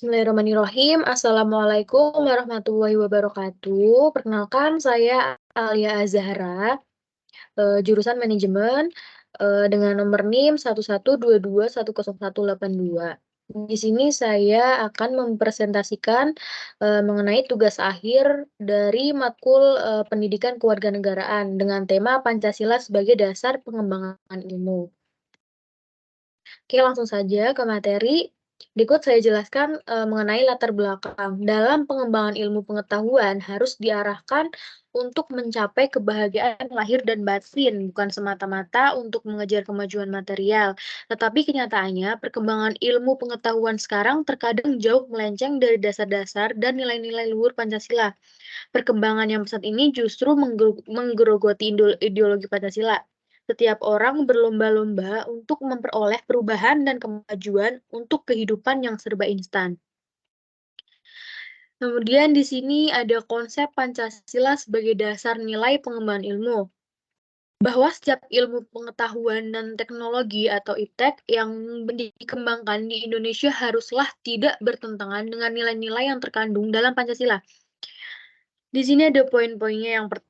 Bismillahirrahmanirrahim. Assalamualaikum warahmatullahi wabarakatuh. Perkenalkan, saya Alia Azahra, jurusan manajemen, dengan nomor NIM 112210182. Di sini saya akan mempresentasikan mengenai tugas akhir dari matkul pendidikan kewarganegaraan dengan tema Pancasila sebagai dasar pengembangan ilmu. Oke, langsung saja ke materi. Berikut saya jelaskan mengenai latar belakang. Dalam pengembangan ilmu pengetahuan harus diarahkan untuk mencapai kebahagiaan lahir dan batin, bukan semata-mata untuk mengejar kemajuan material. Tetapi kenyataannya, perkembangan ilmu pengetahuan sekarang terkadang jauh melenceng dari dasar-dasar dan nilai-nilai luhur Pancasila. Perkembangan yang pesat ini justru menggerogoti ideologi Pancasila. Setiap orang berlomba-lomba untuk memperoleh perubahan dan kemajuan untuk kehidupan yang serba instan. Kemudian di sini ada konsep Pancasila sebagai dasar nilai pengembangan ilmu. Bahwa setiap ilmu pengetahuan dan teknologi atau iptek yang dikembangkan di Indonesia haruslah tidak bertentangan dengan nilai-nilai yang terkandung dalam Pancasila. Di sini ada poin-poinnya. Yang pertama,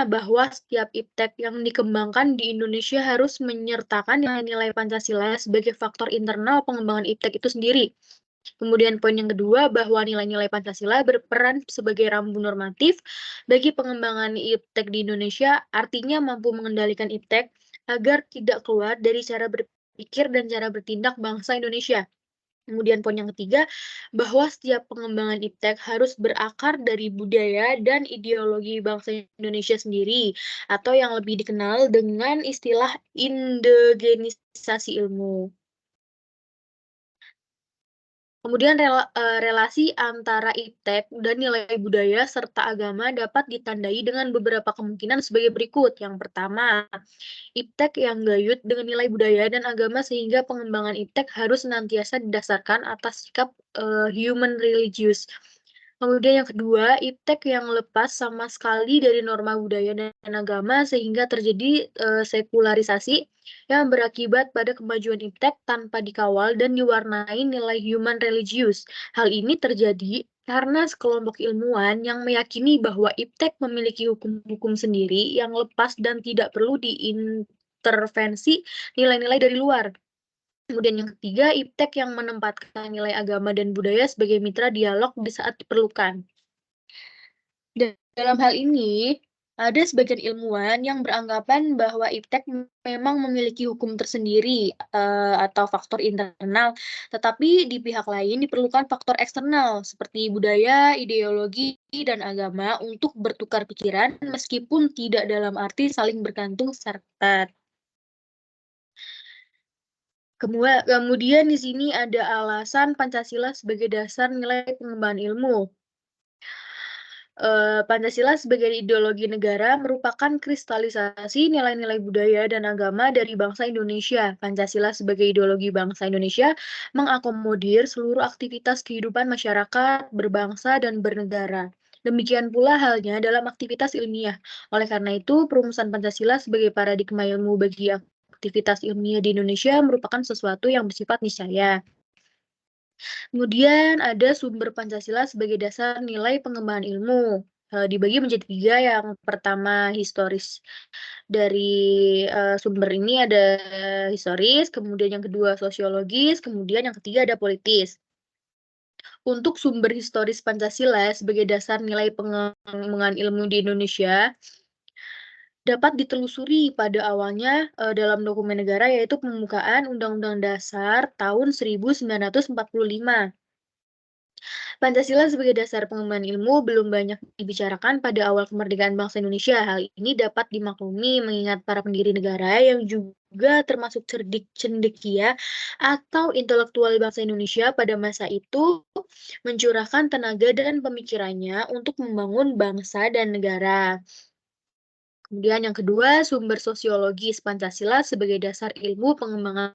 bahwa setiap iptek yang dikembangkan di Indonesia harus menyertakan nilai-nilai Pancasila sebagai faktor internal pengembangan iptek itu sendiri. Kemudian poin yang kedua, bahwa nilai-nilai Pancasila berperan sebagai rambu normatif bagi pengembangan iptek di Indonesia, artinya mampu mengendalikan iptek agar tidak keluar dari cara berpikir dan cara bertindak bangsa Indonesia. Kemudian poin yang ketiga, bahwa setiap pengembangan iptek harus berakar dari budaya dan ideologi bangsa Indonesia sendiri, atau yang lebih dikenal dengan istilah indigenisasi ilmu. Kemudian relasi antara iptek dan nilai budaya serta agama dapat ditandai dengan beberapa kemungkinan sebagai berikut. Yang pertama, iptek yang gayut dengan nilai budaya dan agama sehingga pengembangan iptek harus senantiasa didasarkan atas sikap human religious. Kemudian yang kedua, iptek yang lepas sama sekali dari norma budaya dan agama sehingga terjadi sekularisasi yang berakibat pada kemajuan iptek tanpa dikawal dan diwarnai nilai human religious. Hal ini terjadi karena sekelompok ilmuwan yang meyakini bahwa iptek memiliki hukum-hukum sendiri yang lepas dan tidak perlu diintervensi nilai-nilai dari luar. Kemudian yang ketiga, iptek yang menempatkan nilai agama dan budaya sebagai mitra dialog di saat diperlukan. Dan dalam hal ini, ada sebagian ilmuwan yang beranggapan bahwa iptek memang memiliki hukum tersendiri atau faktor internal, tetapi di pihak lain diperlukan faktor eksternal seperti budaya, ideologi, dan agama untuk bertukar pikiran meskipun tidak dalam arti saling bergantung secara ketat. Kemudian di sini ada alasan Pancasila sebagai dasar nilai pengembangan ilmu. Pancasila sebagai ideologi negara merupakan kristalisasi nilai-nilai budaya dan agama dari bangsa Indonesia. Pancasila sebagai ideologi bangsa Indonesia mengakomodir seluruh aktivitas kehidupan masyarakat, berbangsa, dan bernegara. Demikian pula halnya dalam aktivitas ilmiah. Oleh karena itu, perumusan Pancasila sebagai paradigma ilmu bagi aktivitas ilmiah di Indonesia merupakan sesuatu yang bersifat niscaya. Kemudian ada sumber Pancasila sebagai dasar nilai pengembangan ilmu. Dibagi menjadi 3, yang pertama historis. Dari sumber ini ada historis, kemudian yang kedua sosiologis, kemudian yang ketiga ada politis. Untuk sumber historis Pancasila sebagai dasar nilai pengembangan ilmu di Indonesia, dapat ditelusuri pada awalnya dalam dokumen negara, yaitu pembukaan Undang-Undang Dasar tahun 1945. Pancasila sebagai dasar pengembangan ilmu belum banyak dibicarakan pada awal kemerdekaan bangsa Indonesia. Hal ini dapat dimaklumi mengingat para pendiri negara yang juga termasuk cerdik cendekia atau intelektual bangsa Indonesia pada masa itu mencurahkan tenaga dan pemikirannya untuk membangun bangsa dan negara. Kemudian yang kedua, sumber sosiologis Pancasila sebagai dasar ilmu pengembangan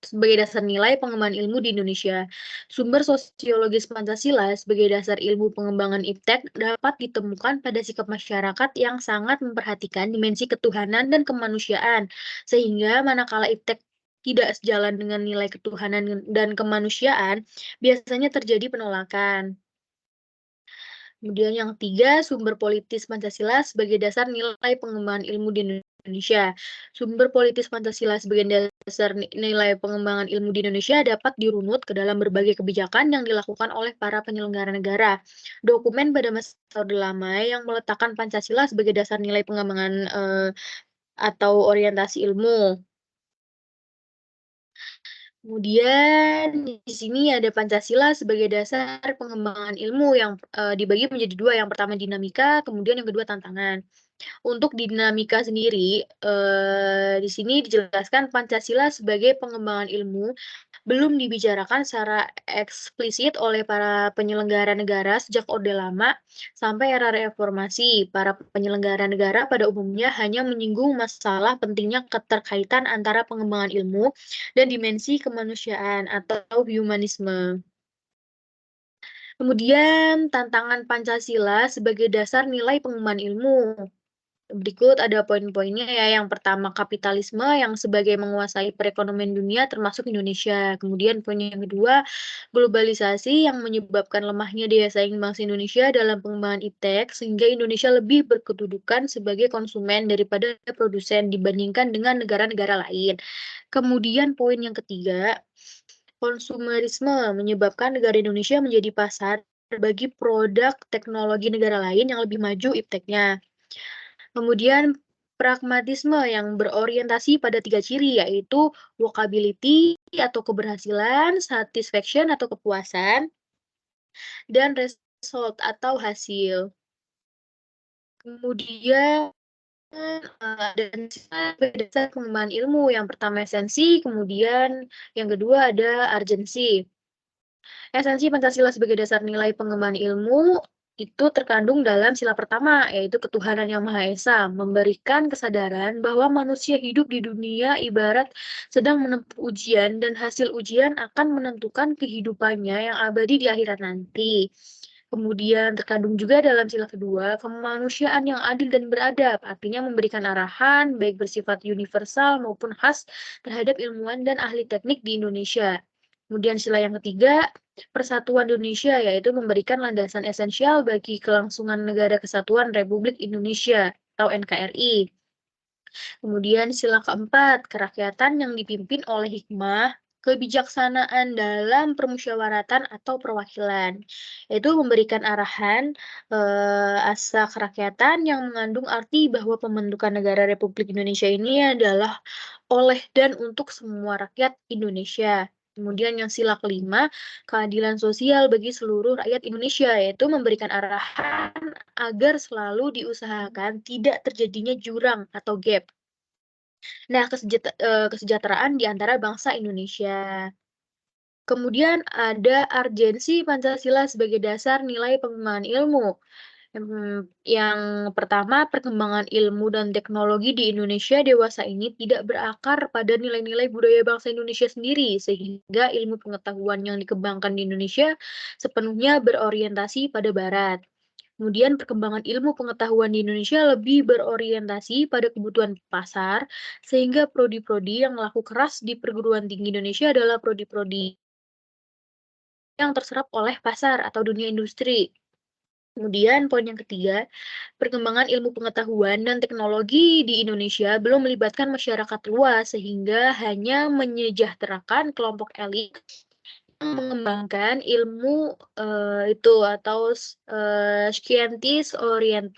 sebagai dasar nilai pengembangan ilmu di Indonesia. Sumber sosiologis Pancasila sebagai dasar ilmu pengembangan iptek dapat ditemukan pada sikap masyarakat yang sangat memperhatikan dimensi ketuhanan dan kemanusiaan, sehingga manakala iptek tidak sejalan dengan nilai ketuhanan dan kemanusiaan, biasanya terjadi penolakan. Kemudian yang ketiga, sumber politis Pancasila sebagai dasar nilai pengembangan ilmu di Indonesia. Sumber politis Pancasila sebagai dasar nilai pengembangan ilmu di Indonesia dapat dirunut ke dalam berbagai kebijakan yang dilakukan oleh para penyelenggara negara. Dokumen pada masa Orde Lama yang meletakkan Pancasila sebagai dasar nilai pengembangan atau orientasi ilmu. Kemudian di sini ada Pancasila sebagai dasar pengembangan ilmu yang, dibagi menjadi 2, yang pertama dinamika, kemudian yang kedua tantangan. Untuk dinamika sendiri, di sini dijelaskan Pancasila sebagai pengembangan ilmu belum dibicarakan secara eksplisit oleh para penyelenggara negara sejak Orde Lama sampai era reformasi. Para penyelenggara negara pada umumnya hanya menyinggung masalah pentingnya keterkaitan antara pengembangan ilmu dan dimensi kemanusiaan atau humanisme. Kemudian tantangan Pancasila sebagai dasar nilai pengembangan ilmu. Berikut ada poin-poinnya ya. Yang pertama, kapitalisme yang sebagai menguasai perekonomian dunia termasuk Indonesia. Kemudian poin yang kedua, globalisasi yang menyebabkan lemahnya daya saing bangsa Indonesia dalam pengembangan iptek sehingga Indonesia lebih berkedudukan sebagai konsumen daripada produsen dibandingkan dengan negara-negara lain. Kemudian poin yang ketiga, konsumerisme menyebabkan negara Indonesia menjadi pasar bagi produk teknologi negara lain yang lebih maju ipteknya. Kemudian pragmatisme yang berorientasi pada 3 ciri, yaitu workability atau keberhasilan, satisfaction atau kepuasan, dan result atau hasil. Kemudian, ada dasar pengembangan ilmu, yang pertama esensi, kemudian yang kedua ada urgensi. Esensi Pancasila sebagai dasar nilai pengembangan ilmu itu terkandung dalam sila pertama, yaitu ketuhanan yang Maha Esa, memberikan kesadaran bahwa manusia hidup di dunia ibarat sedang menempuh ujian dan hasil ujian akan menentukan kehidupannya yang abadi di akhirat nanti. Kemudian terkandung juga dalam sila kedua, kemanusiaan yang adil dan beradab, artinya memberikan arahan baik bersifat universal maupun khas terhadap ilmuwan dan ahli teknik di Indonesia. Kemudian sila yang ketiga, Persatuan Indonesia, yaitu memberikan landasan esensial bagi kelangsungan Negara Kesatuan Republik Indonesia atau NKRI. Kemudian sila keempat, kerakyatan yang dipimpin oleh hikmah, kebijaksanaan dalam permusyawaratan atau perwakilan, yaitu memberikan arahan asa kerakyatan yang mengandung arti bahwa pembentukan negara Republik Indonesia ini adalah oleh dan untuk semua rakyat Indonesia. Kemudian yang sila kelima, keadilan sosial bagi seluruh rakyat Indonesia, yaitu memberikan arahan agar selalu diusahakan tidak terjadinya jurang atau gap. Nah, kesejahteraan di antara bangsa Indonesia. Kemudian ada urgensi Pancasila sebagai dasar nilai pengembangan ilmu. Yang pertama, perkembangan ilmu dan teknologi di Indonesia dewasa ini tidak berakar pada nilai-nilai budaya bangsa Indonesia sendiri, sehingga ilmu pengetahuan yang dikembangkan di Indonesia sepenuhnya berorientasi pada Barat. Kemudian perkembangan ilmu pengetahuan di Indonesia lebih berorientasi pada kebutuhan pasar, sehingga prodi-prodi yang laku keras di perguruan tinggi Indonesia adalah prodi-prodi yang terserap oleh pasar atau dunia industri. Kemudian poin yang ketiga, perkembangan ilmu pengetahuan dan teknologi di Indonesia belum melibatkan masyarakat luas sehingga hanya menyejahterakan kelompok elit yang mengembangkan ilmu itu atau scientist orient.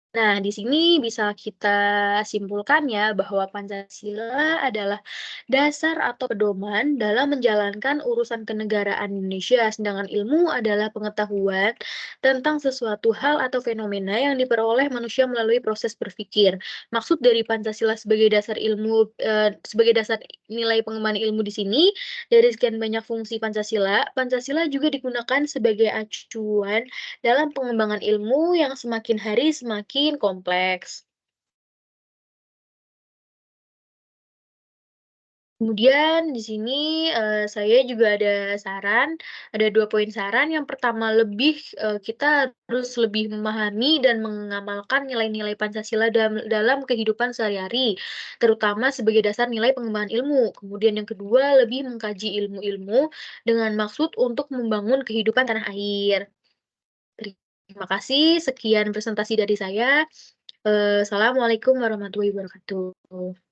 Nah, di sini bisa kita simpulkan ya bahwa Pancasila adalah dasar atau pedoman dalam menjalankan urusan kenegaraan Indonesia, sedangkan ilmu adalah pengetahuan tentang sesuatu hal atau fenomena yang diperoleh manusia melalui proses berpikir. Maksud dari Pancasila sebagai dasar ilmu, sebagai dasar nilai pengembangan ilmu di sini, dari sekian banyak fungsi Pancasila, Pancasila juga digunakan sebagai acuan dalam pengembangan ilmu yang semakin hari semakin kompleks. Kemudian di sini, saya juga ada 2 poin saran. Yang pertama kita harus lebih memahami dan mengamalkan nilai-nilai Pancasila dalam kehidupan sehari-hari, terutama sebagai dasar nilai pengembangan ilmu. Kemudian yang kedua, lebih mengkaji ilmu-ilmu dengan maksud untuk membangun kehidupan tanah air. Terima kasih, sekian presentasi dari saya. Assalamualaikum warahmatullahi wabarakatuh.